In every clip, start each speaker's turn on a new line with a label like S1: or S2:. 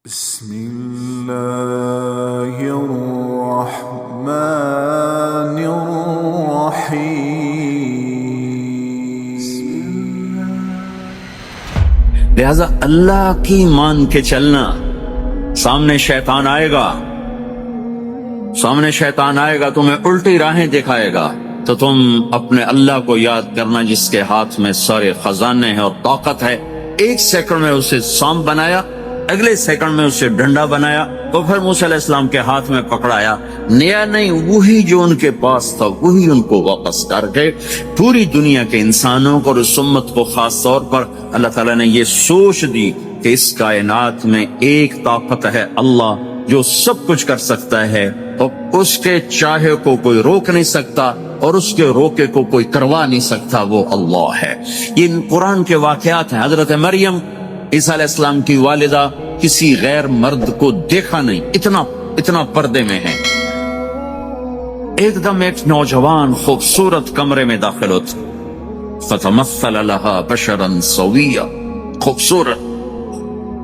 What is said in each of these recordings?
S1: بسم الله الرحمن الرحيم.
S2: لہذا اللہ کی مان کے چلنا. سامنے شیطان آئے گا تمہیں الٹی راہیں دکھائے گا تو تم اپنے اللہ کو یاد کرنا جس کے ہاتھ میں سارے خزانے ہیں اور طاقت ہے. ایک سیکنڈ میں اسے سانپ بنایا، اگلے سیکنڈ میں اسے ڈنڈا بنایا تو پھر موسیٰ علیہ السلام کے ہاتھ میں پکڑایا. نیا نہیں، وہی جو ان کے پاس تھا وہی ان کو واپس کر کے پوری دنیا کے انسانوں کو اور اس امت کو خاص طور پر اللہ تعالیٰ نے یہ سوچ دی کہ اس کائنات میں ایک طاقت ہے اللہ جو سب کچھ کر سکتا ہے اور اس کے چاہے کو کوئی روک نہیں سکتا اور اس کے روکے کو کوئی کروا نہیں سکتا، وہ اللہ ہے. یہ قرآن کے واقعات ہیں. حضرت مریم عیسیٰ علیہ السلام کی والدہ کسی غیر مرد کو دیکھا نہیں، اتنا پردے میں ہے. ایک دم ایک نوجوان خوبصورت کمرے میں داخل ہوتا، فتمثل لها بشرا سویا، خوبصورت.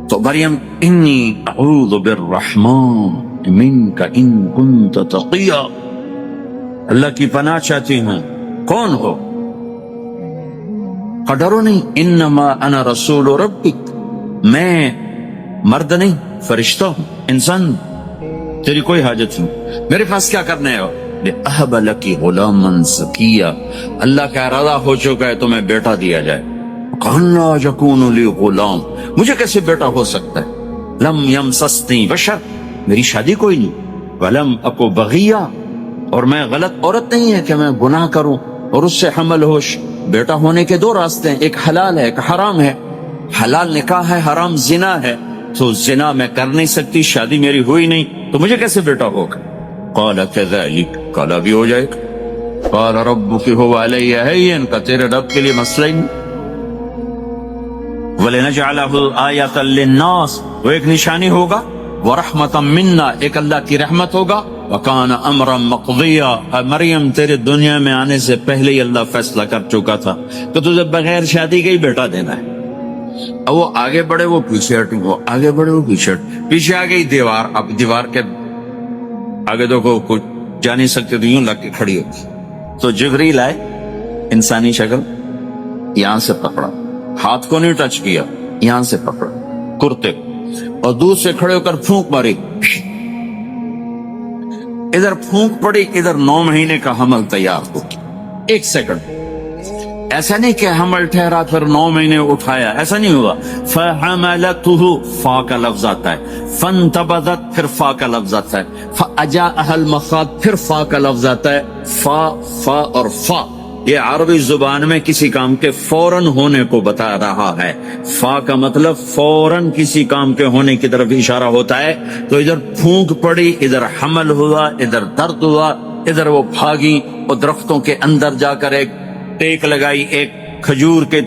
S2: تو مریم انی اعوذ بالرحمن منک ان کنت تقیا، اللہ کی پناہ چاہتی ہوں. کون ہو؟ ڈرو نہیں، انما انا رسول ربک، میں مرد نہیں فرشتہ ہوں، انسان. تیری کوئی حاجت نہیں، میرے پاس کیا کرنے ہو؟ لأہب لکی غلاما زکیا، اللہ کا ارادہ ہو چکا ہے تمہیں بیٹا دیا جائے. کہنا یکون لی غلام، مجھے کیسے بیٹا ہو سکتا ہے؟ لم یمسسنی بشر، میری شادی کوئی نہیں. ولم اکو بغیا، اور میں غلط عورت نہیں ہے کہ میں گناہ کروں اور اس سے حمل ہوش. بیٹا ہونے کے دو راستے ہیں، ایک حلال ہے ایک حرام ہے. حلال نکاح ہے، حرام زنا ہے. تو زنا میں کر نہیں سکتی، شادی میری ہوئی نہیں، تو مجھے کیسے بیٹا ہوگا؟ قال کذالک، کالا بھی ہو جائے گا. قال ربک هو علی هین، کا تیرے رب کے لیے مسئلہ ہی نہیں. وَلِنَجْعَلَهُ آیَةً لِلنَّاسِ، وہ ایک نشانی ہوگا. وَرَحْمَةً مِنَّا، ایک اللہ کی رحمت ہوگا. وَكَانَ أَمْرًا مَقْضِيًّا، مریم تیرے دنیا میں آنے سے پہلے ہی اللہ فیصلہ کر چکا تھا کہ تجھے بغیر شادی کے ہی بیٹا دینا ہے. اب وہ آگے بڑھے وہ پیچھے ہٹ، وہ آگے بڑھے وہ پیچھے ہٹ. پیچھے آ گئی دیوار، اب دیوار کے آگے دیکھو کچھ جا نہیں سکتے تو یوں لگ کے کھڑی ہوگی. تو جبریل آئے، انسانی شکل، یہاں سے پکڑا، ہاتھ کو نہیں ٹچ کیا، یہاں سے پکڑا کرتے، اور دور سے کھڑے ہو کر پھونک ماری. ادھر پھونک پڑی، ادھر 9 مہینے کا حمل تیار ہو. ایک سیکنڈ، ایسا نہیں کہ حمل ٹھہرا پھر 9 مہینے اٹھایا، ایسا نہیں ہوا. فَحَمَلَتُهُ، فا کا لفظ آتا ہے. فَانْتَبَذَتْ، پھر فا کا لفظ آتا ہے. فَأَجَاءَهَا الْمَخَاضُ، پھر فا کا لفظ آتا ہے. فا اور فا یہ عربی زبان میں کسی کام کے فوراً ہونے کو بتا رہا ہے. فا کا مطلب فوراً کسی کام کے ہونے کی طرف اشارہ ہوتا ہے. تو ادھر پھونک پڑی، ادھر حمل ہوا، ادھر درد ہوا، ادھر وہ بھاگی اور درختوں کے اندر جا کر ایک ٹیک لگائی ایک کھجور کے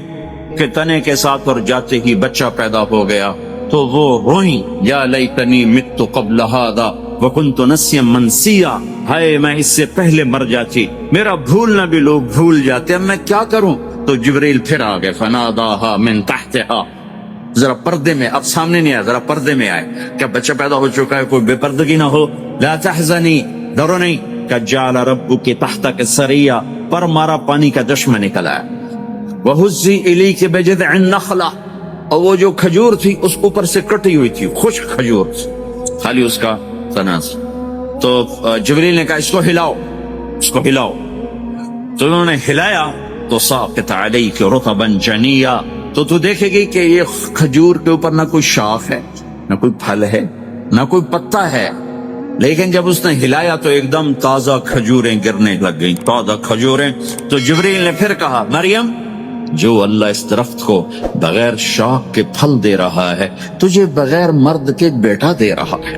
S2: تنے کے ساتھ، اور جاتے ہی بچہ پیدا ہو گیا. تو وہ روئیں، یا لیتنی مت قبل ھذا وکنت نسیا منسیا، ہائے میں اس سے پہلے مر جاتی، میرا بھولنا بھی لوگ بھول جاتے، اب میں کیا کروں؟ تو جبریل پھر آ گئے. فناداها من تحتها، ذرا پردے میں، اب سامنے نہیں آیا، ذرا پردے میں آئے. کیا بچہ پیدا ہو چکا ہے، کوئی بے پردگی نہ ہو. لا تحزنی، ڈرو نہیں. جعل ربک تحتک سریا، پر مارا پانی کا چشمہ نکلا ہے. وہزی الیک بجذع النخلہ، اور وہ جو کھجور تھی اس اوپر سے کٹی ہوئی تھی، خشک کھجور، خالی اس کا تنا. تو جبریل نے کہا اس کو ہلاؤ، اس کو ہلاؤ. تو انہوں نے ہلایا تو ساقط علیک رطبا جنیا، تو دیکھے گی کہ یہ کھجور کے اوپر نہ کوئی شاخ ہے، نہ کوئی پھل ہے، نہ کوئی پتا ہے. لیکن جب اس نے ہلایا تو ایک دم تازہ کھجوریں گرنے لگ گئیں، تازہ کھجوریں. تو جبریل نے پھر کہا مریم، جو اللہ اس درخت کو بغیر شاخ کے پھل دے رہا ہے تجھے بغیر مرد کے بیٹا دے رہا ہے.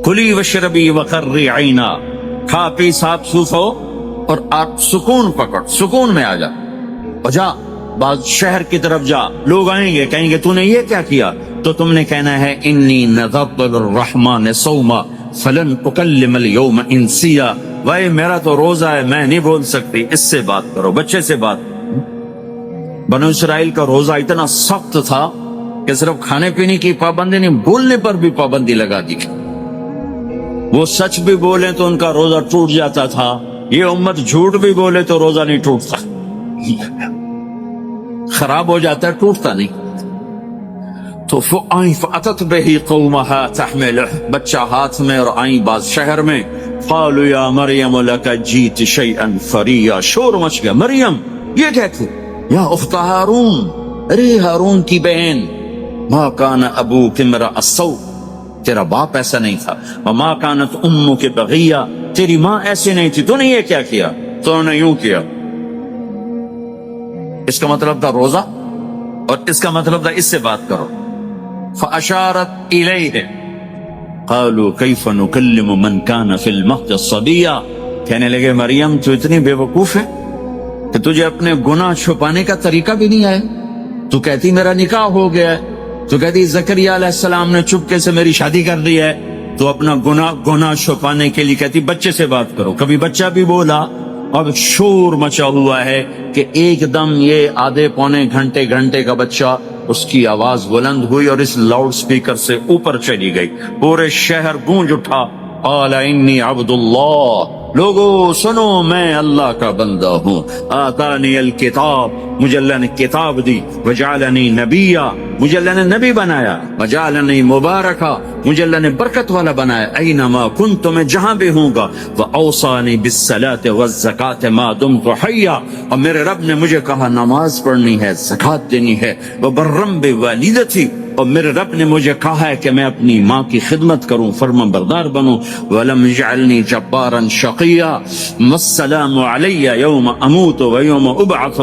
S2: کلی وشربی وقرری عینا، کھا پی صاف صوف ہو اور آپ سکون پکڑ، سکون میں آ جا. اور جا بعض شہر کی طرف جا، لوگ آئیں گے کہیں گے تو نے یہ کیا کیا؟ تو تم نے کہنا ہے انی نذرت للرحمن صوما فلن اکلم اليوم انسیا، بھائی میرا تو روزہ ہے، میں نہیں بول سکتی، اس سے بات کرو، بچے سے بات. بنو اسرائیل کا روزہ اتنا سخت تھا کہ صرف کھانے پینے کی پابندی نہیں، بولنے پر بھی پابندی لگا دی. وہ سچ بھی بولے تو ان کا روزہ ٹوٹ جاتا تھا، یہ امت جھوٹ بھی بولے تو روزہ نہیں ٹوٹتا، خراب ہو جاتا ہے، ٹوٹتا نہیں. تو فَأَتَتْ بِهِ قَوْمَهَا تَحْمِلُهُ، بچہ ہاتھ میں اور آئیں باز شہر میں. قَالُوا يَا مَرْيَمُ لَكَ جِئْتِ شَيْئًا فَرِيًّا، شور مچ گیا. مریم یہ کہتے یا اخت ہارون، ارے ہارون کی بہن، مَا كَانَ أَبُوكِ امْرَأَ السَّوْءِ، تیرا باپ ایسا نہیں تھا، وَمَا كَانَتْ أُمُّكِ بَغِيًّا، تیری ماں ایسی نہیں تھی، تو نے یہ کیا کیا؟ تو نے یوں کیا. اس کا مطلب تھا روزہ، اور اس کا مطلب تھا اس سے بات کرو. فَأَشَارَتْ إِلَيْهِ قَالُوا كَيْفَ نُكَلِّمُ مَنْ كَانَ فِي الْمَهْدِ صَبِيًّا، کہنے لگے مریم تو اتنی بے وقوف ہے کہ تجھے اپنے گناہ چھپانے کا طریقہ بھی نہیں آیا. تو کہتی میرا نکاح ہو گیا ہے، تو کہتی زکریا علیہ السلام نے چپکے سے میری شادی کر دی ہے، تو اپنا گناہ چھپانے کے لیے کہتی بچے سے بات کرو. کبھی بچہ بھی بولا. اب شور مچا ہوا ہے کہ ایک دم یہ آدھے پونے گھنٹے کا بچہ، اس کی آواز بلند ہوئی اور اس لاؤڈ سپیکر سے اوپر چلی گئی، پورے شہر گونج اٹھا. قال انی عبد اللہ، لوگو سنو میں اللہ کا بندہ ہوں. آتانی الکتاب، مجھے اللہ نے کتاب دی. وجعلنی نبیا، مجھے اللہ نے نبی بنایا. وجعلنی مبارکا، مجھے اللہ نے برکت والا بنایا. اینما کنت، میں جہاں بھی ہوں گا. واوصانی بالصلاۃ والزکاۃ ما دمت حیا، اور میرے رب نے مجھے کہا نماز پڑھنی ہے، زکات دینی ہے. وبرم بوالدتی، اور میرے رب نے مجھے کہا ہے کہ میں اپنی ماں کی خدمت کروں، فرمان بردار بنوں. ولم يجعلني جبارا شقيا، والسلام علي يوم اموت ويوم ابعث،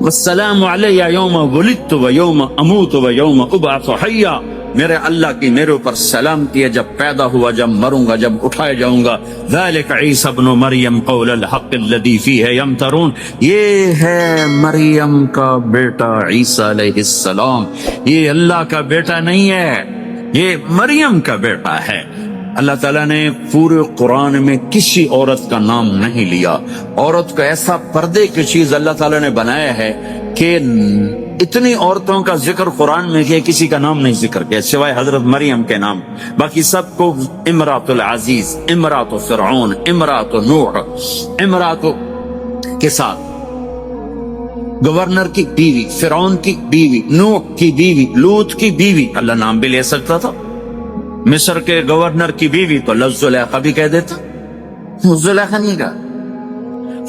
S2: والسلام علي يوم ولدت ويوم اموت ويوم ابعث حيا. میرے اللہ کی میرے اوپر سلامتی ہے، جب پیدا ہوا، جب مروں گا، جب اٹھایا جاؤں گا. ذلك عیسی ابن مریم قول الحق الذی فیہ یمترون، یہ ہے مریم کا بیٹا عیسی علیہ السلام. یہ اللہ کا بیٹا نہیں ہے، یہ مریم کا بیٹا ہے. اللہ تعالیٰ نے پورے قرآن میں کسی عورت کا نام نہیں لیا. عورت کو ایسا پردے کی چیز اللہ تعالیٰ نے بنایا ہے کہ اتنی عورتوں کا ذکر قرآن میں کیا، کسی کا نام نہیں ذکر کیا سوائے حضرت مریم کے نام. باقی سب کو امرات العزیز، امرات فرعون، امرات نوح، امرات کے ساتھ گورنر کی بیوی، فرعون کی بیوی، نوح کی بیوی، لوط کی بیوی، اللہ نام بھی لے سکتا تھا. مصر کے گورنر کی بیوی تو لفظ زلیخا بھی کہہ دیتا، زلیخا نہیں کہا.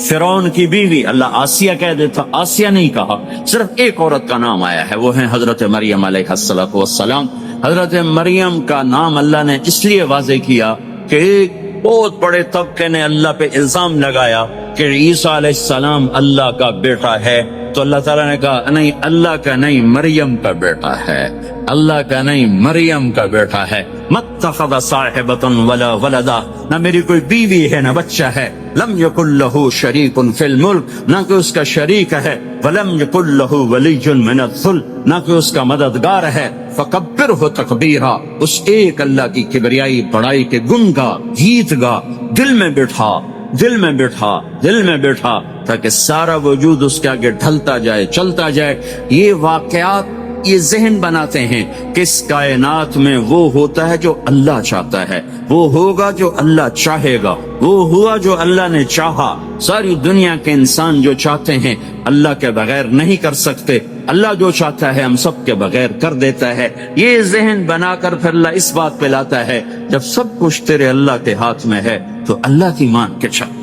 S2: فرعون کی بیوی اللہ آسیہ کہہ دیتا، آسیہ نہیں کہا. صرف ایک عورت کا نام آیا ہے، وہ ہے حضرت مریم علیہ السلام. حضرت مریم کا نام اللہ نے اس لیے واضح کیا کہ ایک بہت بڑے طبقے نے اللہ پہ الزام لگایا کہ عیسیٰ علیہ السلام اللہ کا بیٹا ہے. تو اللہ تعالیٰ نے کہا نہیں، اللہ کا نہیں، مریم کا بیٹا ہے. اللہ کا نہیں، مریم کا بیٹا ہے. متخذ صاحبۃ ولا ولدا، نہ میری کوئی بیوی ہے نہ بچہ ہے. لم یکن لہ شریک فی الملک، نہ کہ اس کا شریک ہے. ولم یکن لہ ولی من الذل، نہ کہ اس کا مددگار ہے. فکبرہ تکبیرا، اس ایک اللہ کی کبریائی بڑائی کے گن گا، گیت گا، دل میں بٹھا، دل میں بٹھا، دل میں بٹھا، تاکہ سارا وجود اس کے آگے ڈھلتا جائے، چلتا جائے. یہ واقعات یہ ذہن بناتے ہیں کہ اس کائنات میں وہ ہوتا ہے جو اللہ چاہتا ہے، وہ ہوگا جو اللہ چاہے گا، وہ ہوا جو اللہ نے چاہا. ساری دنیا کے انسان جو چاہتے ہیں اللہ کے بغیر نہیں کر سکتے، اللہ جو چاہتا ہے ہم سب کے بغیر کر دیتا ہے. یہ ذہن بنا کر پھر اللہ اس بات پہ لاتا ہے جب سب کچھ تیرے اللہ کے ہاتھ میں ہے تو اللہ کی مان کے چل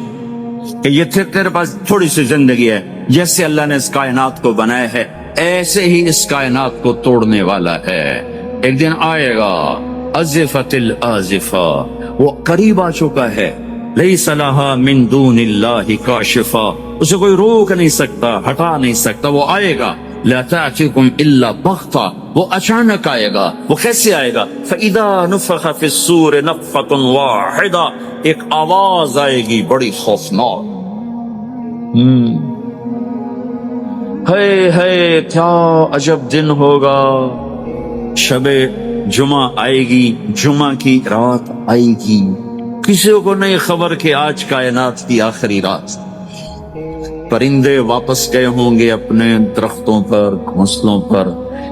S2: کہ یہ تیرے پاس تھوڑی سی زندگی ہے. جیسے اللہ نے اس کائنات کو بنایا ہے ایسے ہی اس کائنات کو توڑنے والا ہے. ایک دن آئے گا، ازفت الازفہ، وہ قریب آ چکا ہے. لیس لہا من دون اللہ کاشفہ، اسے کوئی روک نہیں سکتا، ہٹا نہیں سکتا. وہ آئے گا. لا تأتیکم الا بغتہ، وہ اچانک آئے گا. وہ کیسے آئے گا؟ فَإِذَا نُفِخَ فِي الصُّورِ نَفْخَةٌ وَاحِدَةٌ، ایک آواز آئے گی بڑی خوفناک. ہے کیا عجب دن ہوگا. شب جمعہ آئے گی، جمعہ کی رات آئے گی. کسی کو نہیں خبر کہ آج کائنات کی آخری رات. پرندے واپس گئے ہوں گے اپنے درختوں پر، گھونسلوں پر.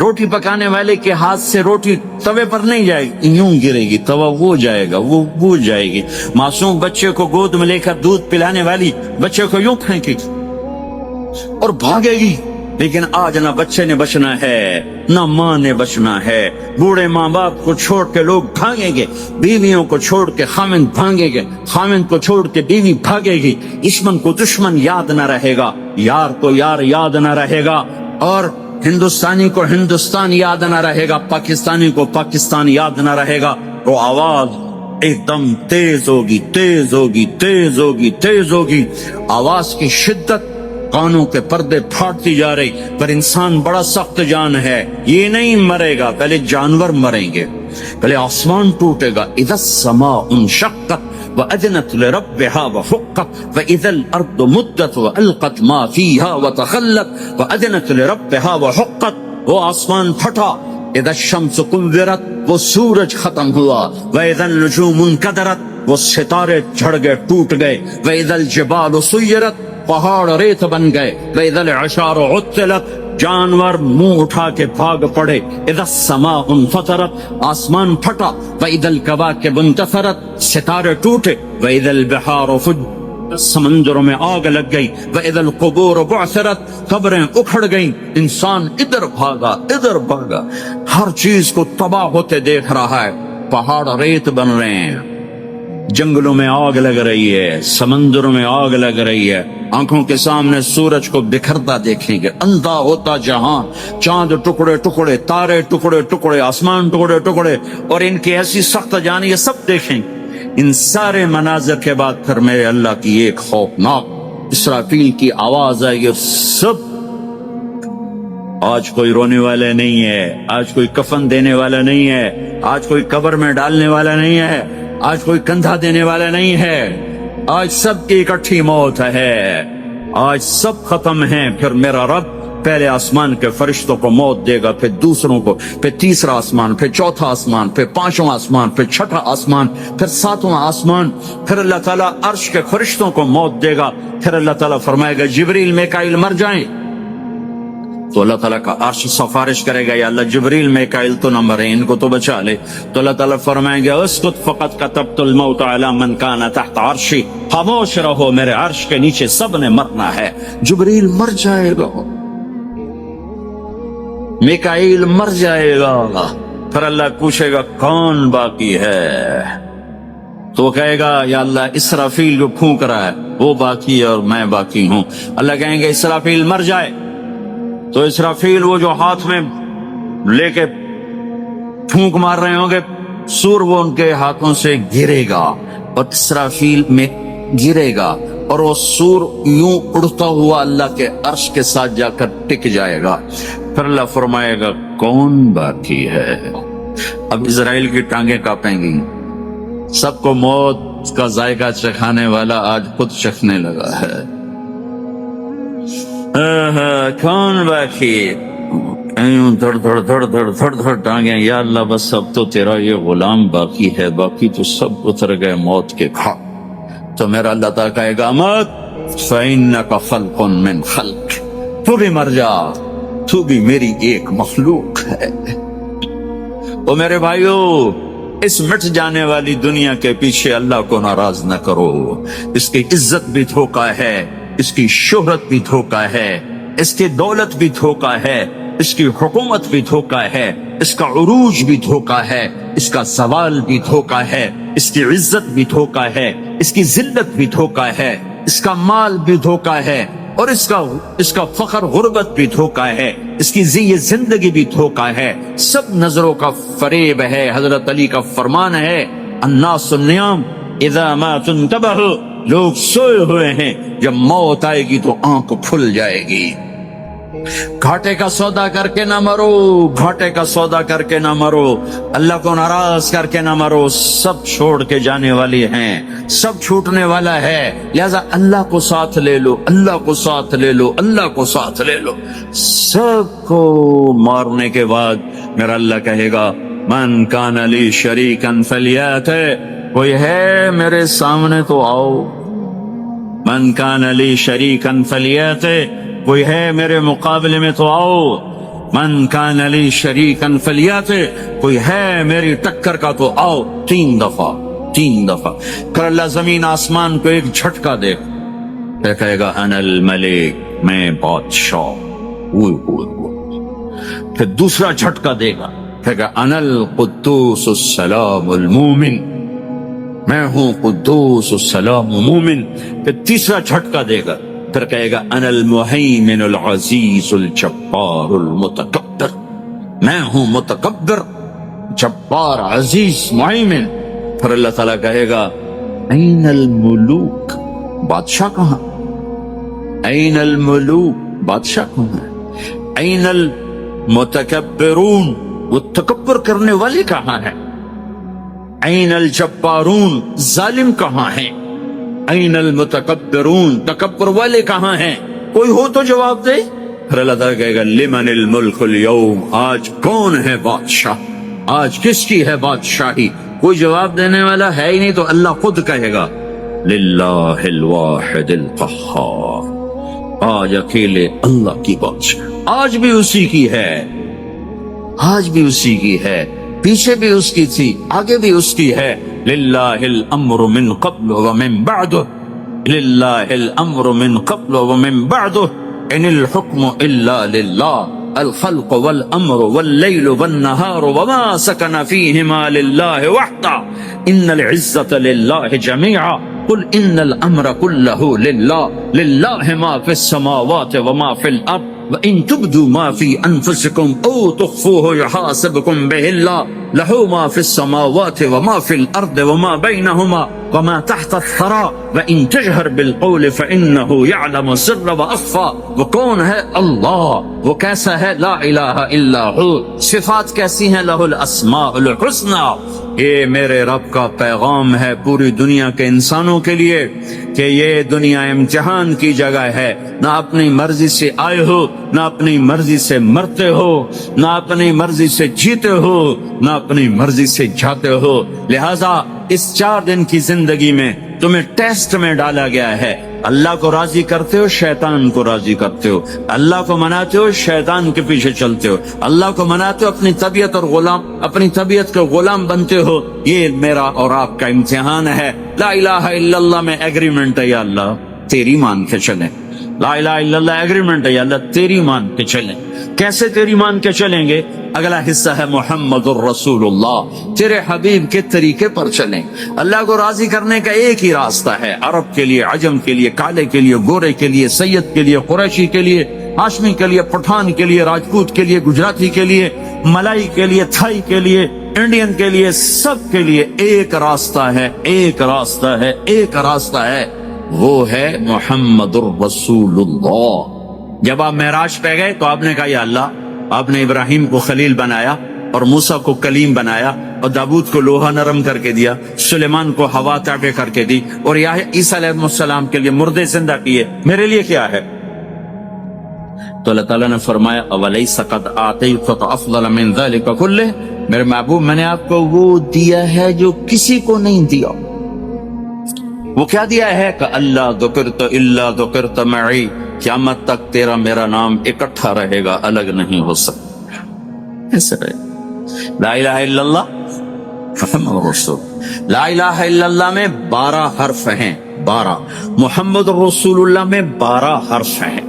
S2: روٹی پکانے والے کے ہاتھ سے روٹی توے پر نہیں جائے گی، یوں گرے گی، توا وہ جائے گا، وہ بوجھ جائے گی۔ معصوم بچے کو گود میں لے کر دودھ پلانے والی بچے کو یوں پھینکے گی اور بھاگے گی، لیکن آج نہ بچے نے بچنا ہے نہ ماں نے بچنا ہے۔ بوڑھے ماں باپ کو چھوڑ کے لوگ بھاگیں گے، بیویوں کو چھوڑ کے خامند بھاگیں گے، خامند کو چھوڑ کے بیوی بھاگے گی، دشمن کو دشمن یاد نہ رہے گا، یار کو یار یاد نہ رہے گا، اور ہندوستانی کو ہندوستان یاد نہ رہے گا، پاکستانی کو پاکستان یاد نہ رہے گا۔ تو آواز ایک دم تیز ہوگی، تیز ہوگی، تیز ہوگی، تیز ہوگی، آواز کی شدت کانوں کے پردے پھاڑتی جا رہی، پر انسان بڑا سخت جان ہے، یہ نہیں مرے گا، پہلے جانور مریں گے، پہلے آسمان ٹوٹے گا۔ اذا السماء انشقت وأذنت لربها وحقت وإذا الأرض مدت وألقت ما فيها وتخلت وأذنت لربها وحقت، وہ آسمان پھٹا۔ اذا الشمس كورت، وہ سورج ختم ہوا۔ وإذا النجوم انكدرت، وہ ستارے جھڑ گئے، ٹوٹ گئے۔ وإذا الجبال سيرت، پہاڑ ریت بن گئے۔ وإذا العشار عطلت، جانور منہ اٹھا کے بھاگ پڑے۔ اذا السماء انفطرت، آسمان پھٹا۔ وإذا الكواكب انتثرت، ستارے ٹوٹے۔ وإذا البحار فجرت، سمندروں میں آگ لگ گئی۔ وإذا القبور بعثرت، قبریں اکھڑ گئیں۔ انسان ادھر بھاگا ادھر بھاگا، ہر چیز کو تباہ ہوتے دیکھ رہا ہے، پہاڑ ریت بن رہے ہیں، جنگلوں میں آگ لگ رہی ہے، سمندروں میں آگ لگ رہی ہے، آنکھوں کے سامنے سورج کو بکھرتا دیکھیں گے، اندھا ہوتا جہاں، چاند ٹکڑے ٹکڑے، تارے ٹکڑے ٹکڑے، آسمان ٹکڑے ٹکڑے، اور ان کی ایسی سخت جان، یہ سب دیکھیں۔ ان سارے مناظر کے بعد پھر میرے اللہ کی ایک خوفناک اسرافیل کی آواز آئے گی، سب۔ آج کوئی رونے والا نہیں ہے، آج کوئی کفن دینے والا نہیں ہے، آج کوئی قبر میں ڈالنے والا نہیں ہے، آج کوئی کندھا دینے والا نہیں ہے، آج سب کی اکٹھی موت ہے، آج سب ختم ہیں۔ پھر میرا رب پہلے آسمان کے فرشتوں کو موت دے گا، پھر دوسروں کو، پھر تیسرا آسمان، پھر چوتھا آسمان، پھر پانچواں آسمان، پھر چھٹا آسمان، پھر ساتواں آسمان، پھر اللہ تعالیٰ عرش کے فرشتوں کو موت دے گا۔ پھر اللہ تعالیٰ فرمائے گا جبریل میکائیل مر جائیں، تو اللہ تعالیٰ کا عرش سفارش کرے گا، یا اللہ جبریل میکائیل تو نہ مرے، ان کو تو بچا لے۔ تو اللہ تعالیٰ فرمائیں گے اسکت فقط کتبت الموت علی من کان تحت عرشی، خاموش رہو، میرے عرش کے نیچے سب نے مرنا ہے۔ جبریل مر جائے گا، میکائیل مر جائے گا، پھر اللہ پوچھے گا کون باقی ہے، تو کہے گا یا اللہ اسرافیل جو پھونک رہا ہے وہ باقی ہے اور میں باقی ہوں۔ اللہ کہیں گے اسرافیل مر جائے، تو اسرافیل وہ جو ہاتھ میں لے کے پھونک مار رہے ہوں گے، سور وہ ان کے ہاتھوں سے گرے گا اور اسرافیل میں گرے گا، اور وہ سور یوں اڑتا ہوا اللہ کے عرش کے ساتھ جا کر ٹک جائے گا۔ پھر اللہ فرمائے گا کون باقی ہے؟ اب اسرائیل کی ٹانگیں کانپیں گی، سب کو موت کا ذائقہ چکھانے والا آج خود چکھنے لگا ہے۔ کون باقی؟ دھڑ دھڑ دھڑ دھڑ دھڑ دھڑ ٹانگیں، یا اللہ بس اب تو تیرا یہ غلام باقی ہے، باقی تو سب اتر گئے موت کے گھاٹ۔ تو میرا اللہ تعالیٰ کہے گا مت فَإِنَّكَ خَلْقٌ مِّن خَلْقِ، تو بھی مر جا، تو بھی میری ایک مخلوق ہے۔ او میرے بھائیو، اس مٹ جانے والی دنیا کے پیچھے اللہ کو ناراض نہ کرو، اس کی عزت بھی دھوکہ ہے، اس کی شہرت بھی دھوکہ ہے، اس کی دولت بھی دھوکہ ہے، اس کی حکومت بھی دھوکہ ہے، اس کا عروج بھی دھوکہ ہے، اس کا زوال بھی دھوکہ ہے، اس کی عزت بھی دھوکہ ہے، اس کی ذلت بھی دھوکہ ہے، اس کا مال بھی دھوکہ ہے، اور اس کا فخر غربت بھی دھوکہ ہے، اس کی زندگی بھی دھوکہ ہے، سب نظروں کا فریب ہے۔ حضرت علی کا فرمان ہے الناس النیام اذا ما تنتبہوا، لوگ سوئے ہوئے ہیں، جب موت آئے گی تو آنکھ کھل جائے گی۔ گھاٹے کا سودا کر کے نہ مرو، گھاٹے کا سودا کر کے نہ مرو، اللہ کو ناراض کر کے نہ مرو، سب چھوڑ کے جانے والی ہیں، سب چھوٹنے والا ہے، لہذا اللہ کو ساتھ لے لو، اللہ کو ساتھ لے لو، اللہ کو ساتھ لے لو۔ سب کو مارنے کے بعد میرا اللہ کہے گا من کان لی شریکا فلیات، کوئی ہے میرے سامنے تو آؤ، من کان لی شریکا فلیات، کوئی ہے میرے مقابلے میں تو آؤ۔ من کان لی شریکن فلیات، کوئی ہے میری ٹکر کا تو آؤ، 3 دفعہ 3 دفعہ۔ پھر اللہ زمین آسمان کو ایک جھٹکا دے، پھر کہے گا انا الملک، میں بادشاہ۔ پھر دوسرا جھٹکا دے گا، پھر کہے گا انا القدوس السلام المومن، میں ہوں قدوس السلام مومن۔ پھر تیسرا جھٹکا دے گا، پھر کہے گا انا المہیمن العزیز الجبار المتکبر، میں ہوں متکبر، جبار، عزیز، مہیمن۔ پھر اللہ تعالیٰ کہے گا این الملوک، بادشاہ کہاں؟ این الملوک، بادشاہ کہاں ہے؟ این المتکبرون، وہ تکبر کرنے والے کہاں ہیں؟ این الجبارون، ظالم کہاں ہیں؟ این المتکبرون، تکبر والے کہاں ہیں؟ کوئی ہو تو جواب دے۔ پھر اللہ تعالیٰ کہے گا لمن الملک اليوم، آج کون ہے بادشاہ؟ آج کس کی ہے بادشاہی؟ کوئی جواب دینے والا ہے ہی نہیں، تو اللہ خود کہے گا للہ الواحد القہار، آج اکیلے اللہ کی بادشاہ، آج بھی اسی کی ہے، آج بھی اسی کی ہے، پیچھے بھی اس کی تھی، آگے بھی اس کی ہے۔ للہ الامر من قبل ومن بعد، للہ الامر من قبل ومن بعد، ان الحکم الا للہ، الخلق والامر واللیل والنہار وما سکن فیہما للہ وحدہ، ان العزت للہ جميعا، قل ان الامر كله للہ، للہ ما فی السماوات وما فی الارض، وَإِن تُبْدُوا مَا فِي أَنفُسِكُمْ أَوْ تُخْفُوهُ يُحَاسِبْكُم بِهِ اللَّهُ، لَهُ مَا فِي السَّمَاوَاتِ وَمَا فِي الْأَرْضِ وَمَا بَيْنَهُمَا وَمَا تَحْتَ الثَّرَى، وَإِن تَجْهَرْ بِالْقَوْلِ فَإِنَّهُ يَعْلَمُ السِّرَّ وَأَخْفَى۔ وہ کون ہے؟ اللہ۔ وہ کیسا ہے؟ لا الہ الا ہو۔ صفات کیسی ہیں؟ لہ الاسماء الحسنى۔ یہ میرے رب کا پیغام ہے پوری دنیا کے انسانوں کے لیے کہ یہ دنیا امتحان کی جگہ ہے، نہ اپنی مرضی سے آئے ہو، نہ اپنی مرضی سے مرتے ہو، نہ اپنی مرضی سے جیتے ہو، نہ اپنی مرضی سے جاتے ہو۔ لہذا اس 4 دن کی زندگی میں تمہیں ٹیسٹ میں ڈالا گیا ہے۔ اللہ کو راضی کرتے ہو، شیطان کو راضی کرتے ہو، اللہ کو مناتے ہو، شیطان کے پیچھے چلتے ہو، اللہ کو مناتے ہو، اپنی طبیعت اور اپنی طبیعت کے غلام بنتے ہو۔ یہ میرا اور آپ کا امتحان ہے۔ لا الہ الا اللہ میں ایگریمنٹ ہے، یا اللہ تیری مان کے چلیں۔ لا الہ الا اللہ ایگریمنٹ ہے، یا اللہ تیری مان کے چلیں۔ کیسے تیری مان کے چلیں گے؟ اگلا حصہ ہے محمد الرسول اللہ، تیرے حبیب کے طریقے پر چلیں۔ اللہ کو راضی کرنے کا ایک ہی راستہ ہے، عرب کے لیے، عجم کے لیے، کالے کے لیے، گورے کے لیے، سید کے لیے، قریشی کے لیے، ہاشمی کے لیے، پٹھان کے لیے، راجپوت کے لیے، گجراتی کے لیے، ملائی کے لیے، تھائی کے لیے، انڈین کے لیے، سب کے لیے ایک راستہ ہے، ایک راستہ ہے، ایک راستہ ہے، وہ ہے محمد الرسول اللہ۔ جب آپ معراج پہ گئے تو آپ نے کہا یا اللہ، آپ نے ابراہیم کو خلیل بنایا اور موسیٰ کو کلیم بنایا اور داؤد کو لوہا نرم کر کے دیا، سلیمان کو ہوا تابع کر کے دی، اور عیسیٰ علیہ السلام کے لیے مردے زندہ کیے، میرے لیے کیا ہے؟ تو اللہ تعالیٰ نے فرمایا اولیس قد آتیتک افضل من ذلک کلہ، میرے محبوب میں نے آپ کو وہ دیا ہے جو کسی کو نہیں دیا۔ وہ کیا دیا ہے؟ کہ اللہ ذکرت الا ذکرت معی، قیامت تک تیرا میرا نام اکٹھا رہے گا، الگ نہیں ہو سکتا۔ ایسے رہے لا الہ الا اللہ محمد رسول۔ لا الہ الا اللہ میں 12 حرف ہیں، 12۔ محمد رسول اللہ میں 12 حرف ہیں۔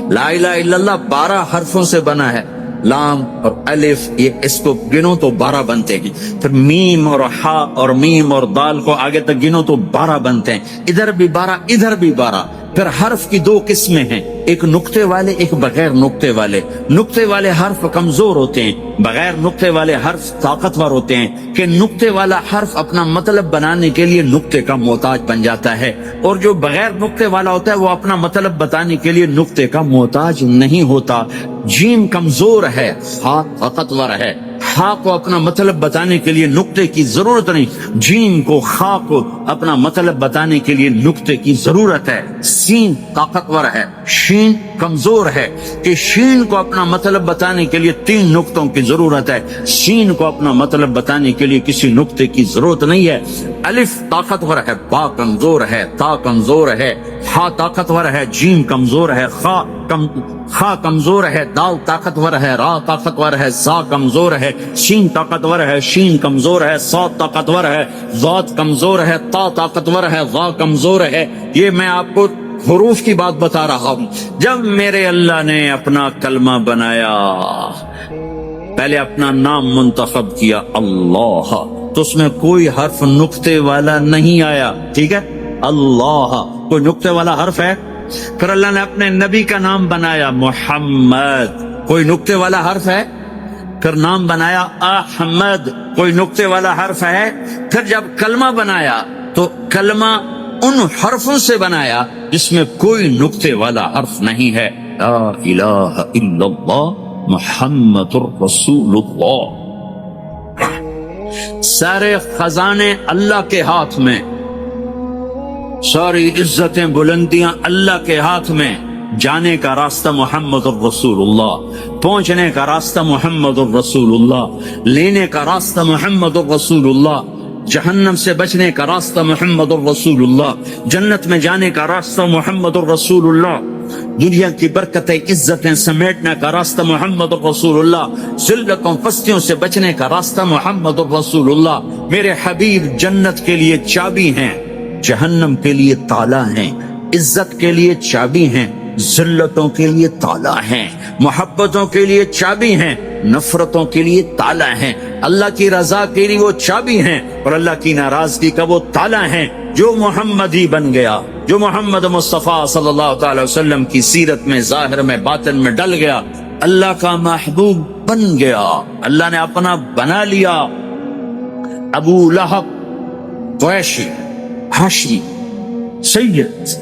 S2: لا الہ الا اللہ 12 حرفوں سے بنا ہے، لام اور الف، یہ اس کو گنو تو 12 بنتے ہیں، پھر میم اور ہا اور میم اور دال کو آگے تک گنو تو 12 بنتے ہیں، ادھر بھی 12 ادھر بھی 12۔ پھر حرف کی 2 قسمیں ہیں، ایک نقطے والے، ایک بغیر نقطے والے۔ نقطے والے حرف کمزور ہوتے ہیں، بغیر نقطے والے حرف طاقتور ہوتے ہیں، کہ نقطے والا حرف اپنا مطلب بنانے کے لیے نقطے کا محتاج بن جاتا ہے، اور جو بغیر نقطے والا ہوتا ہے وہ اپنا مطلب بتانے کے لیے نقطے کا محتاج نہیں ہوتا۔ جیم کمزور ہے، ہا طاقتور ہے، ہا کو اپنا مطلب بتانے کے لیے نقطے کی ضرورت نہیں، جیم کو، خا کو اپنا مطلب بتانے کے لیے نقطے کی ضرورت ہے۔ سین طاقتور ہے، شین شین کمزور ہے کہ شین کو اپنا مطلب بتانے کے لیے 3 نقطوں کی ضرورت ہے، شین کو اپنا مطلب بتانے کے لیے کسی نقطے کی ضرورت نہیں ہے۔ الف طاقتور ہے، با کمزور ہے، تا کمزور ہے، ہا طاقتور ہے، جیم کمزور ہے، خا کمزور ہے، دال طاقتور ہے، را طاقتور ہے، زا کمزور ہے، شین طاقتور ہے، شین کمزور ہے، صاد طاقتور ہے، ضاد کمزور ہے، تا طاقتور ہے، ظا کمزور ہے۔ یہ میں آپ کو حروف کی بات بتا رہا ہوں۔ جب میرے اللہ نے اپنا کلمہ بنایا، پہلے اپنا نام منتخب کیا اللہ، تو اس میں کوئی حرف نقطے والا نہیں آیا، ٹھیک ہے؟ اللہ کوئی نقطے والا حرف ہے؟ پھر اللہ نے اپنے نبی کا نام بنایا محمد، کوئی نقطے والا حرف ہے؟ پھر نام بنایا احمد، کوئی نقطے والا حرف ہے؟ پھر جب کلمہ بنایا تو کلمہ ان حرفوں سے بنایا جس میں کوئی نقطے والا حرف نہیں ہے۔ لا الہ الا اللہ محمد الرسول اللہ۔ سارے خزانے اللہ کے ہاتھ میں، ساری عزتیں بلندیاں اللہ کے ہاتھ میں، جانے کا راستہ محمد الرسول اللہ، پہنچنے کا راستہ محمد الرسول اللہ، لینے کا راستہ محمد الرسول اللہ، جہنم سے بچنے کا راستہ محمد الرسول اللہ، جنت میں جانے کا راستہ محمد الرسول اللہ، دنیا کی برکتیں عزتیں سمیٹنے کا راستہ محمد الرسول اللہ، ذلتوں پستیوں سے بچنے کا راستہ محمد الرسول اللہ۔ میرے حبیب جنت کے لیے چابی ہیں، جہنم کے لیے تالا ہیں، عزت کے لیے چابی ہیں، ذلتوں کے لیے تالا ہیں، محبتوں کے لیے چابی ہیں، نفرتوں کے لیے تالا ہیں، اللہ کی رضا کے لیے وہ چابی ہیں، اور اللہ کی ناراضگی کا وہ تالا ہیں۔ جو محمدی بن گیا، جو محمد مصطفیٰ صلی اللہ تعالی وسلم کی سیرت میں، ظاہر میں، باطن میں ڈل گیا، اللہ کا محبوب بن گیا، اللہ نے اپنا بنا لیا۔ ابو لہب قریشی ہاشمی سید،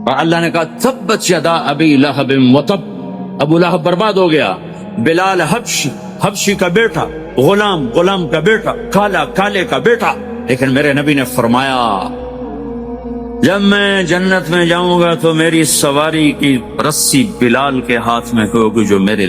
S2: اور اللہ نے کہا تبت یدا ابی لہب وتب، ابو لہب برباد ہو گیا۔ بلال حبشی کا بیٹا، غلام کا بیٹا، کالے کا بیٹا، لیکن میرے نبی نے فرمایا جب میں جنت میں جاؤں گا تو میری سواری کی رسی بلال کے ہاتھ میں ہوگی، جو میرے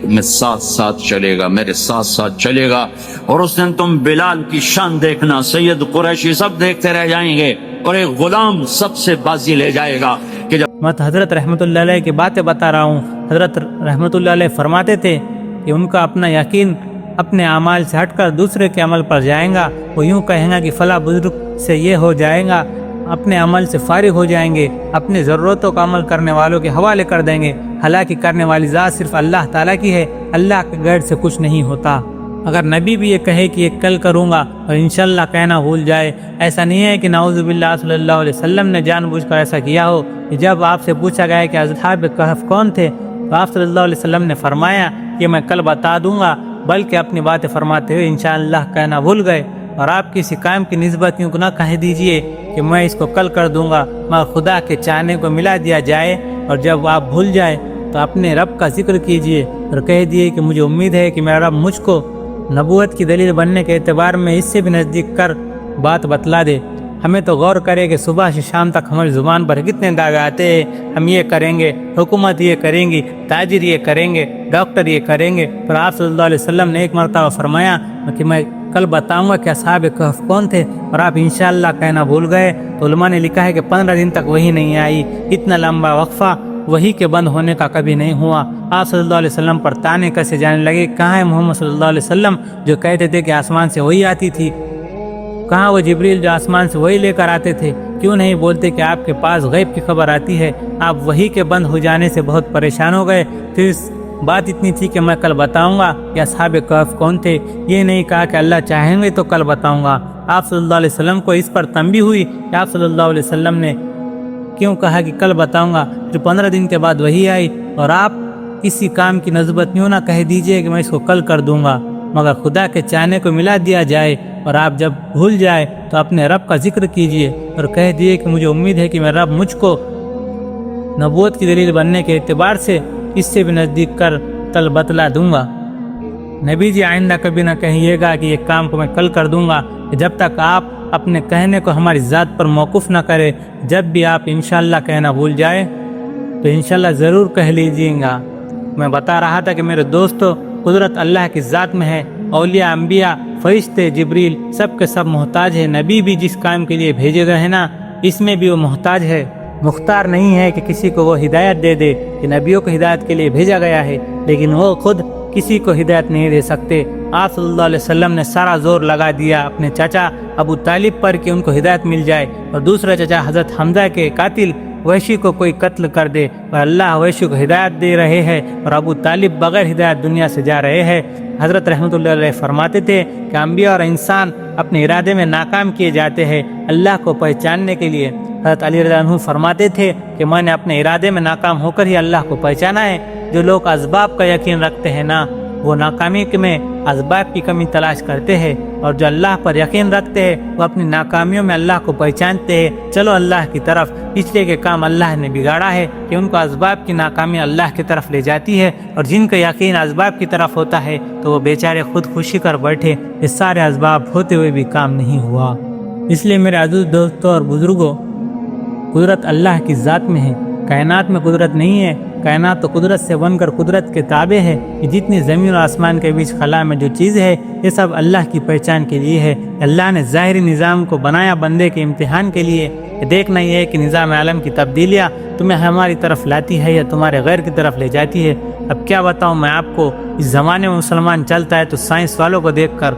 S2: میں ساتھ چلے گا، میرے ساتھ چلے گا، اور اس دن تم بلال کی شان دیکھنا، سید قریشی سب دیکھتے رہ جائیں گے، اور ایک غلام سب سے بازی لے جائے گا کہ جب
S3: میں حضرت رحمت اللہ علیہ کی باتیں بتا رہا ہوں۔ حضرت رحمت اللہ علیہ فرماتے تھے کہ ان کا اپنا یقین اپنے اعمال سے ہٹ کر دوسرے کے عمل پر جائیں گا، وہ یوں کہیں گا کہ فلاں بزرگ سے یہ ہو جائے گا، اپنے عمل سے فارغ ہو جائیں گے، اپنے ضرورتوں کا عمل کرنے والوں کے حوالے کر دیں گے، حالانکہ کرنے والی ذات صرف اللہ تعالیٰ کی ہے، اللہ کے غیر سے کچھ نہیں ہوتا۔ اگر نبی بھی یہ کہے کہ یہ کل کروں گا اور انشاءاللہ کہنا بھول جائے، ایسا نہیں ہے کہ نعوذ باللہ صلی اللہ علیہ وسلم نے جان بوجھ کر ایسا کیا ہو۔ جب آپ سے پوچھا گیا کہ اصحاب کہف کون تھے تو آپ صلی اللہ علیہ وسلم نے فرمایا کہ میں کل بتا دوں گا، بلکہ اپنی باتیں فرماتے ہوئے انشاءاللہ کہنا بھول گئے۔ اور آپ کسی کام کی نسبت یوں نہ کہہ دیجئے کہ میں اس کو کل کر دوں گا، مگر خدا کے چاہنے کو ملا دیا جائے، اور جب آپ بھول جائے تو اپنے رب کا ذکر کیجئے اور کہہ دیے کہ مجھے امید ہے کہ میرا رب مجھ کو نبوت کی دلیل بننے کے اعتبار میں اس سے بھی نزدیک کر بات بتلا دے۔ ہمیں تو غور کرے کہ صبح سے شام تک ہماری زبان پر کتنے داغ آتے ہیں، ہم یہ کریں گے، حکومت یہ کریں گی، تاجر یہ کریں گے، ڈاکٹر یہ کریں گے، پر آپ صلی اللہ علیہ وسلم نے ایک مرتبہ فرمایا کہ میں کل بتاؤں گا کہ اصحاب کہف کون تھے، اور آپ انشاءاللہ کہنا بھول گئے۔ تو علماء نے لکھا ہے کہ 15 دن تک وحی نہیں آئی، اتنا لمبا وقفہ وحی کے بند ہونے کا کبھی نہیں ہوا۔ آپ صلی اللہ علیہ وسلم پر تانے کسے جانے لگے، کہاں ہے محمد صلی اللہ علیہ وسلم جو کہتے تھے کہ آسمان سے وحی آتی تھی، کہاں وہ جبریل جو آسمان سے وحی لے کر آتے تھے، کیوں نہیں بولتے کہ آپ کے پاس غیب کی خبر آتی ہے؟ آپ وحی کے بند ہو جانے سے بہت پریشان ہو گئے۔ پھر بات اتنی تھی کہ میں کل بتاؤں گا کہ اصحاب کہف کون تھے، یہ نہیں کہا کہ اللہ چاہیں گے تو کل بتاؤں گا۔ آپ صلی اللہ علیہ وسلم کو اس پر تنبیہ ہوئی کہ آپ صلی اللہ علیہ وسلم نے کیوں کہا کہ کل بتاؤں گا۔ پھر 15 دن کے بعد وحی آئی، اور آپ کسی کام کی نسبت یوں نہ کہہ دیجئے کہ میں اس کو کل کر دوں گا، مگر خدا کے چاہنے کو ملا دیا جائے، اور آپ جب بھول جائے تو اپنے رب کا ذکر کیجئے اور کہہ دیے کہ مجھے امید ہے کہ میرا رب مجھ کو نبوت کی دلیل بننے کے اعتبار سے اس سے بھی نزدیک کر کل بتلا دوں گا۔ نبی جی آئندہ کبھی نہ کہیے گا کہ یہ کام کو میں کل کر دوں گا، جب تک آپ اپنے کہنے کو ہماری ذات پر موقوف نہ کرے۔ جب بھی آپ انشاءاللہ کہنا بھول جائے تو انشاءاللہ ضرور کہہ لیجیے گا۔ میں بتا رہا تھا کہ میرے دوستو، قدرت اللہ کی ذات میں ہے۔ اولیاء، انبیاء، فرشتے، جبریل سب کے سب محتاج ہے۔ نبی بھی جس کام کے لیے بھیجے گئے ہیں نا، اس میں بھی وہ محتاج ہے، مختار نہیں ہے کہ کسی کو وہ ہدایت دے دے کہ نبیوں کو ہدایت کے لیے بھیجا گیا ہے، لیکن وہ خود کسی کو ہدایت نہیں دے سکتے۔ آپ صلی اللہ علیہ وسلم نے سارا زور لگا دیا اپنے چچا ابو طالب پر کہ ان کو ہدایت مل جائے، اور دوسرا چچا حضرت حمزہ کے قاتل وحشی کو کوئی قتل کر دے، اور اللہ وحشی کو ہدایت دے رہے ہیں اور ابو طالب بغیر ہدایت دنیا سے جا رہے ہیں۔ حضرت رحمۃ اللہ علیہ فرماتے تھے کہ انبیاء اور انسان اپنے ارادے میں ناکام کیے جاتے ہیں اللہ کو پہچاننے کے لیے۔ حضرت علی رضی اللہ عنہ فرماتے تھے کہ میں نے اپنے ارادے میں ناکام ہو کر ہی اللہ کو پہچانا ہے۔ جو لوگ اسباب کا یقین رکھتے ہیں نا، وہ ناکامی میں اسباب کی کمی تلاش کرتے ہیں، اور جو اللہ پر یقین رکھتے ہیں وہ اپنی ناکامیوں میں اللہ کو پہچانتے ہیں۔ چلو اللہ کی طرف، اس لیے کہ کام اللہ نے بگاڑا ہے کہ ان کو اسباب کی ناکامی اللہ کی طرف لے جاتی ہے، اور جن کا یقین اسباب کی طرف ہوتا ہے تو وہ بیچارے خود خوشی کر بیٹھے، یہ سارے اسباب ہوتے ہوئے بھی کام نہیں ہوا۔ اس لیے میرے عزیز دوستوں اور بزرگوں، قدرت اللہ کی ذات میں ہے، کائنات میں قدرت نہیں ہے۔ کائنات تو قدرت سے بن کر قدرت کے تابع ہے۔ کہ جتنی زمین اور آسمان کے بیچ خلا میں جو چیز ہے، یہ سب اللہ کی پہچان کے لیے ہے۔ اللہ نے ظاہری نظام کو بنایا بندے کے امتحان کے لیے۔ یہ دیکھنا یہ ہے کہ نظام عالم کی تبدیلیاں تمہیں ہماری طرف لاتی ہے یا تمہارے غیر کی طرف لے جاتی ہے۔ اب کیا بتاؤں میں آپ کو، اس زمانے میں مسلمان چلتا ہے تو سائنس والوں کو دیکھ کر